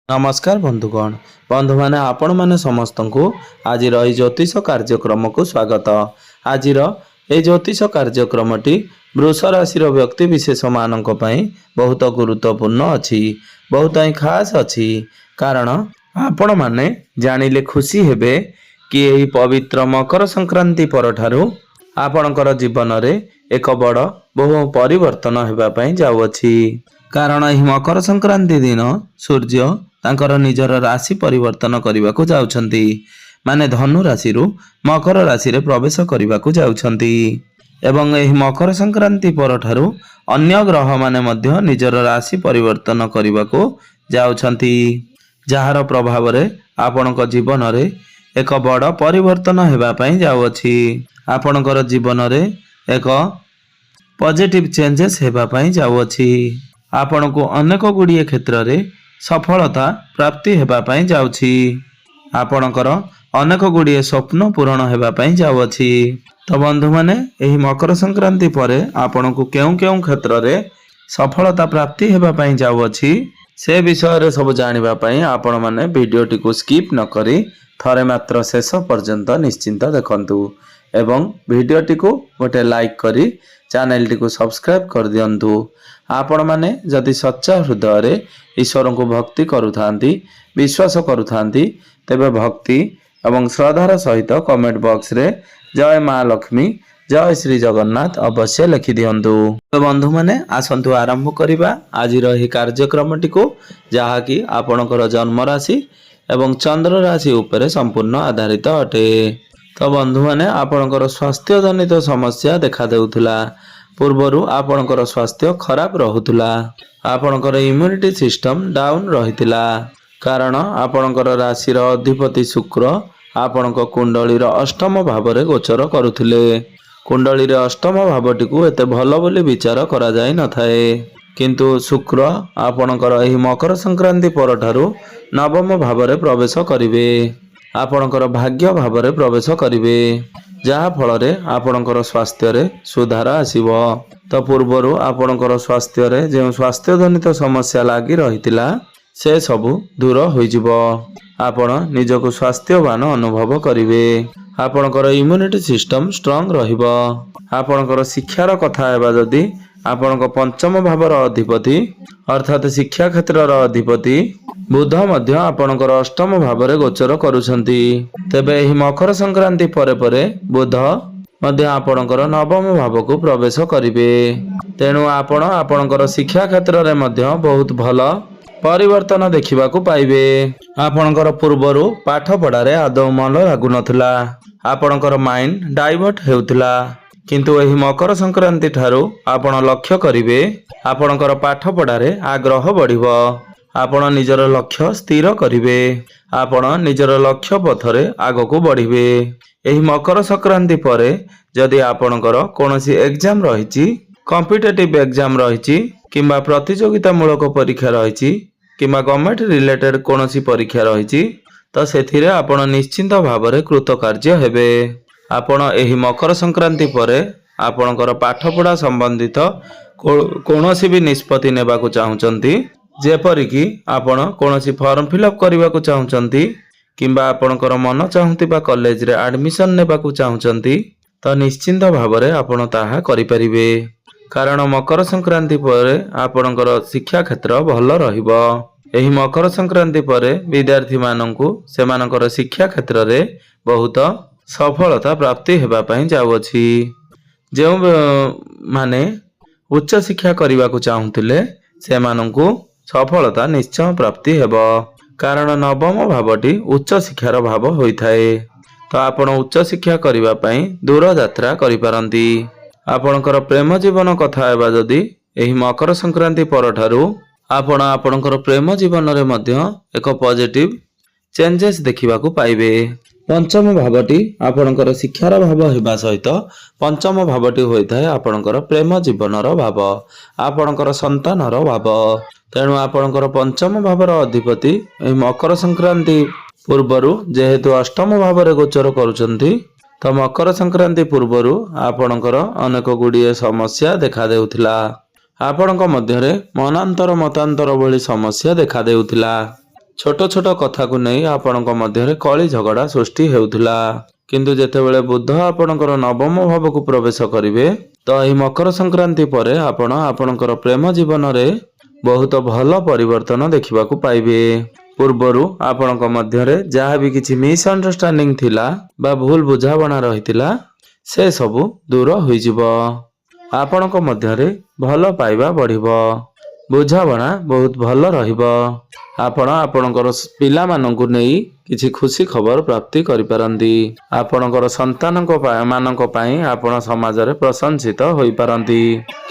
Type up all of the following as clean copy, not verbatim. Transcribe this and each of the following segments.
नमस्कार बंधुगण बंधु मैंने आपण मैंने समस्त को आज ज्योतिष कार्यक्रम को स्वागत। आज ज्योतिष कार्यक्रमटी वृष राशि व्यक्ति विशेष मान बहुत गुरुत्वपूर्ण अच्छी बहुत ही खास अच्छी कारण आपण मैंने जानिले खुशी हेबे कि यही पवित्र मकर संक्रांति पर ठारू आपणकर जीवन में एक बड़ बहु परिवर्तन होगापी जाऊँगी कारण यह मकर संक्रांति दिन सूर्य तांकर निजर राशि परिवर्तन करने को जाउछंती माने धनु राशि मकर राशि रे प्रवेश करने को जाउछंती एवं यह मकर संक्रांति पर ठारू अन्य ग्रह माने मध्य निजर राशि परिवर्तन करने को जाउछंती जार प्रभाव रे आपणक जीवन रे एक बड़ परिवर्तन हेबा पई जाउछि। आपणकर जीवन रे एक पॉजिटिव चेंजेस हेबा पई जाउछि। आपण को अनेक गुड़िए क्षेत्र रे सफलता प्राप्ति हेबा पई जाउछि। आपणकर अनेक गुड़िए स्वप्न पूरण हेबा पई जाउछि। तो बंधु माने एही मकर संक्रांति परे आपण को केउ क्षेत्र रे सफलता प्राप्ति हेबा पई जाउछि से विषय रे सब जानिबा पई आपण माने वीडियोटी को स्किप न करी थरे मात्र शेष पर्यंत निश्चिंत देखंतु एवं वीडियोटी को गोटे लाइक करी चैनल टी को सब्सक्राइब कर दियंतु। आपण माने जदि सच्चा हृदय रे ईश्वर को भक्ति करुथांती विश्वास करुथांती तेबे भक्ति एवं श्रद्धार सहित कमेंट बॉक्स रे जय माँ लक्ष्मी जय श्री जगन्नाथ अवश्य लिखि दियंतु। तो बंधु माने आसंतु आरंभ करिबा आज रही कार्यक्रम टी को जहा कि आपणकर जन्म राशि एवं चंद्र राशि उपरे संपूर्ण आधारित अटे। तो बंधु माने आपणकर स्वास्थ्य जनित समस्या देखा देउथुला पूर्वरु आपणकर स्वास्थ्य खराब रहुथुला आपणकर इम्यूनिटी सिस्टम डाउन रहितिला कारण आपणकर राशि रो अधिपति शुक्र आपणक कुंडली रो अष्टम भाव रे गोचर करुथिले। कुंडली रे अष्टम भावटी को एते भलो बोली विचार करा जाय न थाए किंतु शुक्र आपणकर एही मकर संक्रांति पर ठारू नवम भाव रे प्रवेश करिवे आपणकर भाग्य भाव रे प्रवेश करिवे जहा फल रे आपणकर स्वास्थ्य रे सुधार आसीबो। तो पूर्वरु आपणकर स्वास्थ्य रे जे स्वास्थ्य जनित समस्या लागी रहितिला से सबु दूर होई जिवो। आपण निजको स्वास्थ्यवान अनुभव करिवे आपणकर इम्यूनिटी सिस्टम स्ट्रांग रहिबो। आपणकर शिक्षार कथा हेबा जदि आपणक पंचम भावर अधिपति अर्थात शिक्षा क्षेत्र अधिपति बुध मध्य आपणकर अष्टम भाव रे गोचर करुछंती तेबे एही मकर संक्रांति परे परे बुध मध्य आपणकर नवम भाव को प्रवेश करिवे तेणु आपण आपणकर शिक्षा क्षेत्र रे मध्य बहुत भलो परिवर्तन देखिबा को पाइबे। आपणकर पूर्वरु पाठ पढ़ारे आदौ मन लागु नथुला आपणकर माइंड डाइवर्ट हेउथुला किंतु एही मकर संक्रांति ठारू आपण लक्ष्य करिवे आपणकर पाठ पढ़ारे आग्रह बढ़िबो आपण निजर लक्ष्य स्थिर करिवे आपण निजर लक्ष्य पथरे आगको बढ़िवे। एही मकर संक्रांति परे जदि आपणकर कोनोसी एग्जाम रहिछि कॉम्पिटिटिव एग्जाम रहिछि किंबा प्रतियोगिता मूलक परीक्षा रहिछि किंबा गवर्नमेंट रिलेटेड कोनोसी परीक्षा रहिछि तो सेथिरे आपण निश्चिंत भाव रे कृतकार्य हेबे। आपण एही मकर संक्रांति परे आपणकर पाठपढ़ा संबंधित कोनोसी भी निष्पत्ति नेबा को चाहुचंती जेपरि कि आपण कोनोसी फॉर्म फिलअप करबा को चाहुचंती किंबा आपणकर मन चाहुतिबा कॉलेज रे एडमिशन नेबा को चाहुचंती तो निश्चिंत भाव रे आपण ताहा करि परिबे कारण मकर संक्रांति परे आपणकर शिक्षा क्षेत्र भल रहिबो। एही मकर संक्रांति परे विद्यार्थी माननकु सेमानकर शिक्षा क्षेत्र रे बहुत सफलता प्राप्ति हेबा पई जाउछि। जे माने उच्च शिक्षा करबा को चाहुतिले सेमाननकु सफलता निश्चय प्राप्ति हेबो कारण नवम भावटी उच्च शिक्षार भाव होइथाए। तो आपण उच्च शिक्षा करबा पई दूर यात्रा करि पारंती। आपणकर प्रेम जीवन कथा हेबा जदि एही मकर संक्रांति पर ठारू आपण आपणकर प्रेम जीवन रे मध्य एक पॉजिटिव चेंजेस देखिबा को पाइबे। पंचम भावटी आपणकर शिक्षार भाव हेबा सहित पंचम भावटी होइथाय आपणकर प्रेम जीवनर भाव आपणकर संतानर भाव तेणु आपणकर पंचम भावर अधिपति मकर संक्रांति पूर्वरु जेहेतु अष्टम भाव रे गोचर करुचंती तो मकर संक्रांति पूर्वरु आपणकर अनेक गुड़िए समस्या देखा देउथिला आपणक मध्यरे मनांतर मतांतर भली समस्या देखा देउथिला ଛୋଟ ଛୋଟ କଥାକୁ ନେଇ ଆପଣଙ୍କ ମଧ୍ୟରେ କଳି ଝଗଡ଼ା ସୃଷ୍ଟି ହେଉଥିଲା। କିନ୍ତୁ ଯେତେବେଳେ ବୁଧ ଆପଣଙ୍କର ନବମ ଭାବକୁ ପ୍ରବେଶ କରିବେ ତ ଏହି ମକର ସଂକ୍ରାନ୍ତି ପରେ ଆପଣ ଆପଣଙ୍କର ପ୍ରେମ ଜୀବନରେ ବହୁତ ଭଲ ପରିବର୍ତ୍ତନ ଦେଖିବାକୁ ପାଇବେ। ପୂର୍ବରୁ ଆପଣଙ୍କ ମଧ୍ୟରେ ଯାହା ବି କିଛି ମିସ୍ଅଣ୍ଡରଷ୍ଟାଣ୍ଡିଂ ଥିଲା ବା ଭୁଲ ବୁଝାମଣା ରହିଥିଲା ସେ ସବୁ ଦୂର ହୋଇଯିବ। ଆପଣଙ୍କ ମଧ୍ୟରେ ଭଲ ପାଇବା ବଢ଼ିବ। ବୁଝାମଣା ବହୁତ ଭଲ ରହିବ। ଆପଣ ଆପଣଙ୍କର ପିଲାମାନଙ୍କୁ ନେଇ କିଛି ଖୁସି ଖବର ପ୍ରାପ୍ତି କରିପାରନ୍ତି। ଆପଣଙ୍କର ମାନଙ୍କ ପାଇଁ ଆପଣ ସମାଜରେ ପ୍ରଶଂସିତ ହୋଇପାରନ୍ତି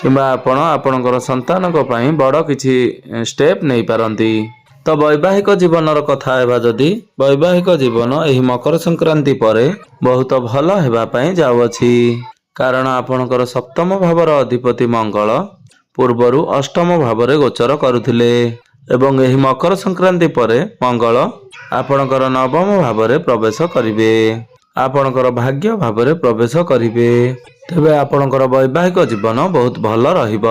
କିମ୍ବା ଆପଣ ଆପଣଙ୍କର ସନ୍ତାନଙ୍କ ପାଇଁ ବଡ଼ କିଛି ଷ୍ଟେପ୍ ନେଇପାରନ୍ତି। ତ ବୈବାହିକ ଜୀବନର କଥା ହେବା ଯଦି ବୈବାହିକ ଜୀବନ ଏହି ମକର ସଂକ୍ରାନ୍ତି ପରେ ବହୁତ ଭଲ ହେବା ପାଇଁ ଯାଉଅଛି। କାରଣ ଆପଣଙ୍କର ସପ୍ତମ ଭାବର ଅଧିପତି ମଙ୍ଗଳ ପୂର୍ବରୁ ଅଷ୍ଟମ ଭାବରେ ଗୋଚର କରୁଥିଲେ ଏବଂ ଏହି ମକର ସଂକ୍ରାନ୍ତି ପରେ ମଙ୍ଗଳ ଆପଣଙ୍କର ନବମ ଭାବରେ ପ୍ରବେଶ କରିବେ। ଆପଣଙ୍କର ଭାଗ୍ୟ ଭାବରେ ପ୍ରବେଶ କରିବେ। ତେବେ ଆପଣଙ୍କର ବୈବାହିକ ଜୀବନ ବହୁତ ଭଲ ରହିବ।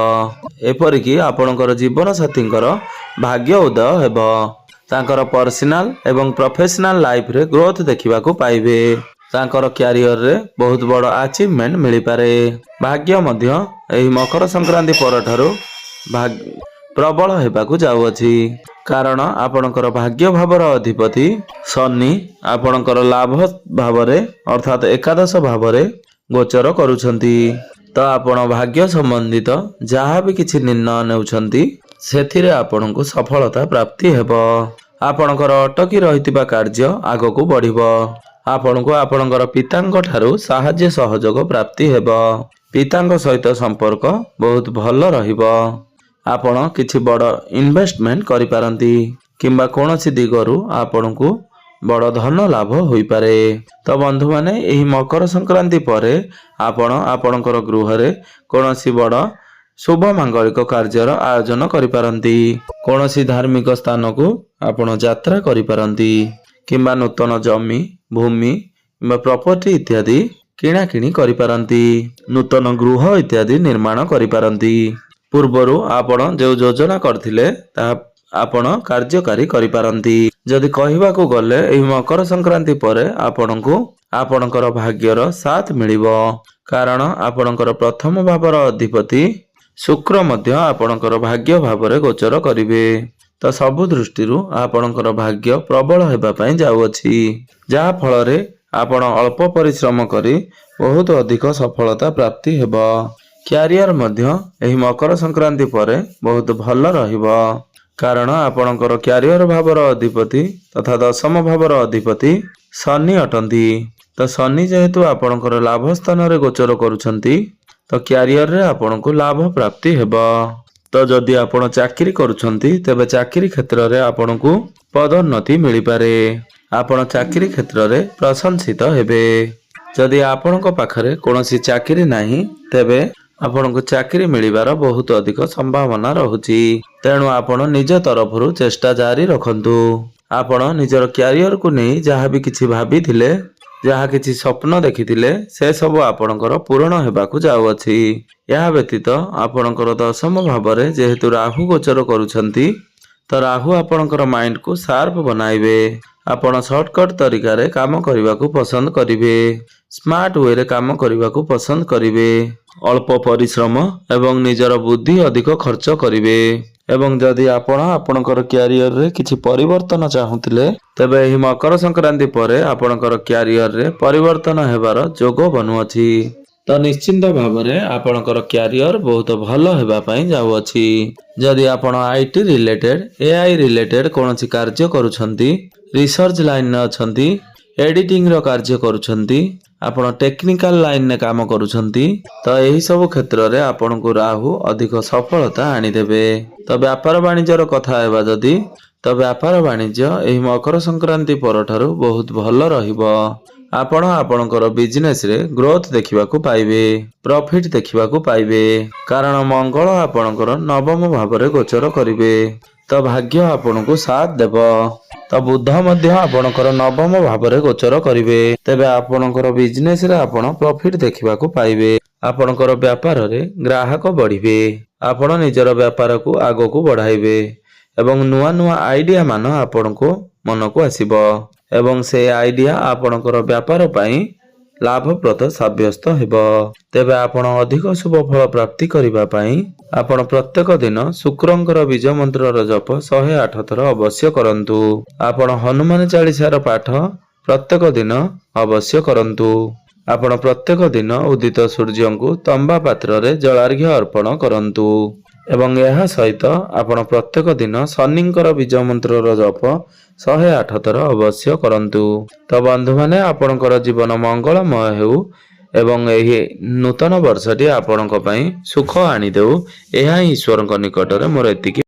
ଏପରିକି ଆପଣଙ୍କର ଜୀବନ ସାଥୀଙ୍କର ଭାଗ୍ୟ ଉଦୟ ହେବ। ତାଙ୍କର ପର୍ସନାଲ ଏବଂ ପ୍ରଫେସନାଲ ଲାଇଫରେ ଗ୍ରୋଥ ଦେଖିବାକୁ ପାଇବେ। ତାଙ୍କର କ୍ୟାରିୟରରେ ବହୁତ ବଡ଼ ଆଚିଭମେଣ୍ଟ ମିଳିପାରେ। ଭାଗ୍ୟ ମଧ୍ୟ ଏହି ମକର ସଂକ୍ରାନ୍ତି ପରଠାରୁ ପ୍ରବଳ ହେବାକୁ ଯାଉଅଛି। କାରଣ ଆପଣଙ୍କର ଭାଗ୍ୟ ଭାବର ଅଧିପତି ଶନି ଆପଣଙ୍କର ଲାଭ ଭାବରେ ଅର୍ଥାତ୍ ଏକାଦଶ ଭାବରେ ଗୋଚର କରୁଛନ୍ତି। ତ ଆପଣ ଭାଗ୍ୟ ସମ୍ବନ୍ଧିତ ଯାହା ବି କିଛି ନିର୍ଣ୍ଣୟ ନେଉଛନ୍ତି ସେଥିରେ ଆପଣଙ୍କୁ ସଫଳତା ପ୍ରାପ୍ତି ହେବ। ଆପଣଙ୍କର ଅଟକି ରହିଥିବା କାର୍ଯ୍ୟ ଆଗକୁ ବଢ଼ିବ। ଆପଣଙ୍କୁ ଆପଣଙ୍କର ପିତାଙ୍କ ଠାରୁ ସାହାଯ୍ୟ ସହଯୋଗ ପ୍ରାପ୍ତି ହେବ। ପିତାଙ୍କ ସହିତ ସମ୍ପର୍କ ବହୁତ ଭଲ ରହିବ। ଆପଣ କିଛି ବଡ଼ ଇନଭେଷ୍ଟମେଣ୍ଟ କରିପାରନ୍ତି କିମ୍ବା କୌଣସି ଦିଗରୁ ଆପଣଙ୍କୁ ବଡ଼ ଧନ ଲାଭ ହୋଇପାରେ। ତ ବନ୍ଧୁମାନେ ଏହି ମକର ସଂକ୍ରାନ୍ତି ପରେ ଆପଣ ଆପଣଙ୍କର ଗୃହରେ କୌଣସି ବଡ଼ ଶୁଭ ମାଙ୍ଗଳିକ କାର୍ଯ୍ୟର ଆୟୋଜନ କରିପାରନ୍ତି। କୌଣସି ଧାର୍ମିକ ସ୍ଥାନକୁ ଆପଣ ଯାତ୍ରା କରିପାରନ୍ତି କିମ୍ବା ନୂତନ ଜମି ଭୂମି କିମ୍ବା ପ୍ରପର୍ଟି ଇତ୍ୟାଦି କିଣାକିଣି କରିପାରନ୍ତି। ନୂତନ ଗୃହ ଇତ୍ୟାଦି ନିର୍ମାଣ କରିପାରନ୍ତି। ପୂର୍ବରୁ ଆପଣ ଯେଉଁ ଯୋଜନା କରିଥିଲେ ତାହା ଆପଣ କାର୍ଯ୍ୟକାରୀ କରିପାରନ୍ତି। ଯଦି କହିବାକୁ ଗଲେ ଏହି ମକର ସଂକ୍ରାନ୍ତି ପରେ ଆପଣଙ୍କୁ ଆପଣଙ୍କର ଭାଗ୍ୟର ସାଥ ମିଳିବ। କାରଣ ଆପଣଙ୍କର ପ୍ରଥମ ଭାବର ଅଧିପତି ଶୁକ୍ର ମଧ୍ୟ ଆପଣଙ୍କର ଭାଗ୍ୟ ଭାବରେ ଗୋଚର କରିବେ। ତ ସବୁ ଦୃଷ୍ଟିରୁ ଆପଣଙ୍କର ଭାଗ୍ୟ ପ୍ରବଳ ହେବା ପାଇଁ ଯାଉଅଛି। ଯାହା ଫଳରେ ଆପଣ ଅଳ୍ପ ପରିଶ୍ରମ କରି ବହୁତ ଅଧିକ ସଫଳତା ପ୍ରାପ୍ତି ହେବ। କ୍ୟାରିୟର ମଧ୍ୟ ଏହି ମକର ସଂକ୍ରାନ୍ତି ପରେ ବହୁତ ଭଲ ରହିବ। କାରଣ ଆପଣଙ୍କର କ୍ୟାରିୟର ଭାବର ଅଧିପତି ତଥା ଦଶମ ଭାବର ଅଧିପତି ଶନି ଅଟନ୍ତି। ତ ଶନି ଯେହେତୁ ଆପଣଙ୍କର ଲାଭ ସ୍ଥାନରେ ଗୋଚର କରୁଛନ୍ତି ତ କ୍ୟାରିୟରରେ ଆପଣଙ୍କୁ ଲାଭ ପ୍ରାପ୍ତି ହେବ। ତ ଯଦି ଆପଣ ଚାକିରି କରୁଛନ୍ତି ତେବେ ଚାକିରି କ୍ଷେତ୍ରରେ ଆପଣଙ୍କୁ ପଦୋନ୍ନତି ମିଳିପାରେ। ଆପଣ ଚାକିରି କ୍ଷେତ୍ରରେ ପ୍ରଶଂସିତ ହେବେ। ଯଦି ଆପଣଙ୍କ ପାଖରେ କୌଣସି ଚାକିରି ନାହିଁ ତେବେ ଆପଣଙ୍କୁ ଚାକିରି ମିଳିବାର ବହୁତ ଅଧିକ ସମ୍ଭାବନା ରହୁଛି। ତେଣୁ ଆପଣ ନିଜ ତରଫରୁ ଚେଷ୍ଟା ଜାରି ରଖନ୍ତୁ। ଆପଣ ନିଜର କ୍ୟାରିୟରକୁ ନେଇ ଯାହା ବି କିଛି ଭାବିଥିଲେ ଯାହା କିଛି ସ୍ୱପ୍ନ ଦେଖିଥିଲେ ସେ ସବୁ ଆପଣଙ୍କର ପୂରଣ ହେବାକୁ ଯାଉଅଛି। ଏହା ବ୍ୟତୀତ ଆପଣଙ୍କର ଦଶମ ଭାବରେ ଯେହେତୁ ରାହୁ ଗୋଚର କରୁଛନ୍ତି ତ ରାହୁ ଆପଣଙ୍କର ମାଇଣ୍ଡକୁ ସାର୍ପ ବନାଇବେ। ଆପଣ ସର୍ଟକଟ୍ ତରିକାରେ କାମ କରିବାକୁ ପସନ୍ଦ କରିବେ। ସ୍ମାର୍ଟ ୱେରେ କାମ କରିବାକୁ ପସନ୍ଦ କରିବେ। ଅଳ୍ପ ପରିଶ୍ରମ ଏବଂ ନିଜର ବୁଦ୍ଧି ଅଧିକ ଖର୍ଚ୍ଚ କରିବେ। ଏବଂ ଯଦି ଆପଣ ଆପଣଙ୍କର କ୍ୟାରିୟରରେ କିଛି ପରିବର୍ତ୍ତନ ଚାହୁଁଥିଲେ ତେବେ ଏହି ମକର ସଂକ୍ରାନ୍ତି ପରେ ଆପଣଙ୍କର କ୍ୟାରିୟରରେ ପରିବର୍ତ୍ତନ ହେବାର ଯୋଗ ବନୁଅଛି। ତ ନିଶ୍ଚିନ୍ତ ଭାବରେ ଆପଣଙ୍କର କ୍ୟାରିୟର ବହୁତ ଭଲ ହେବା ପାଇଁ ଯାଉଅଛି। ଯଦି ଆପଣ IT ରିଲେଟେଡ୍ AI ରିଲେଟେଡ୍ କୌଣସି କାର୍ଯ୍ୟ କରୁଛନ୍ତି ରିସର୍ଚ୍ଚ ଲାଇନରେ ଅଛନ୍ତି ଏଡିଟିଂର କାର୍ଯ୍ୟ କରୁଛନ୍ତି ଆପଣ ଟେକ୍ନିକାଲ ଲାଇନରେ କାମ କରୁଛନ୍ତି ତ ଏହି ସବୁ କ୍ଷେତ୍ରରେ ଆପଣଙ୍କୁ ରାହୁ ଅଧିକ ସଫଳତା ଆଣିଦେବେ। ତ ବ୍ୟାପାର ବାଣିଜ୍ୟର କଥା ହେବା ଯଦି ତ ବ୍ୟାପାର ବାଣିଜ୍ୟ ଏହି ମକର ସଂକ୍ରାନ୍ତି ପରଠାରୁ ବହୁତ ଭଲ ରହିବ। ଆପଣ ଆପଣଙ୍କର ବିଜନେସରେ ଗ୍ରୋଥ ଦେଖିବାକୁ ପାଇବେ। ପ୍ରଫିଟ ଦେଖିବାକୁ ପାଇବେ। କାରଣ ମଙ୍ଗଳ ଆପଣଙ୍କର ନବମ ଭାବରେ ଗୋଚର କରିବେ। ତ ଭାଗ୍ୟ ଆପଣଙ୍କୁ ସାଥ ଦେବ। ତ ବୁଧ ମଧ୍ୟ ଆପଣଙ୍କର ନବମ ଭାବରେ ଗୋଚର କରିବେ। ତେବେ ଆପଣଙ୍କର ବିଜନେସରେ ଆପଣ ପ୍ରଫିଟ ଦେଖିବାକୁ ପାଇବେ। ଆପଣଙ୍କର ବ୍ୟାପାରରେ ଗ୍ରାହକ ବଢିବେ। ଆପଣ ନିଜର ବ୍ୟାପାରକୁ ଆଗକୁ ବଢାଇବେ ଏବଂ ନୂଆ ନୂଆ ଆଇଡିଆ ମାନ ଆପଣଙ୍କୁ ମନକୁ ଆସିବ ଏବଂ ସେ ଆଇଡିଆ ଆପଣଙ୍କର ବ୍ୟାପାର ପାଇଁ ଲାଭପ୍ରଦ ସାବ୍ୟସ୍ତ ହେବ। ତେବେ ଆପଣ ଅଧିକ ଶୁଭ ଫଳ ପ୍ରାପ୍ତି କରିବା ପାଇଁ ଆପଣ ପ୍ରତ୍ୟେକ ଦିନ ଶୁକ୍ରଙ୍କର ବୀଜ ମନ୍ତ୍ରର ଜପ 108 ଥର ଅବଶ୍ୟ କରନ୍ତୁ। ଆପଣ ହନୁମାନ ଚାଳିଶାର ପାଠ ପ୍ରତ୍ୟେକ ଦିନ ଅବଶ୍ୟ କରନ୍ତୁ। ଆପଣ ପ୍ରତ୍ୟେକ ଦିନ ଉଦିତ ସୂର୍ଯ୍ୟଙ୍କୁ ତମ୍ବା ପାତ୍ରରେ ଜଳାର୍ଘ୍ୟ ଅର୍ପଣ କରନ୍ତୁ ଏବଂ ଏହା ସହିତ ଆପଣ ପ୍ରତ୍ୟେକ ଦିନ ଶନିଙ୍କର ବୀଜ ମନ୍ତ୍ରର ଜପ 108 ଥର ଅବଶ୍ୟ କରନ୍ତୁ। ତ ବନ୍ଧୁମାନେ, ଆପଣଙ୍କର ଜୀବନ ମଙ୍ଗଳମୟ ହେଉ ଏବଂ ଏହି ନୂତନ ବର୍ଷଟି ଆପଣଙ୍କ ପାଇଁ ସୁଖ ଆଣିଦେଉ। ଏହା ହିଁ ଈଶ୍ୱରଙ୍କ ନିକଟରେ ମୋର ଏତିକି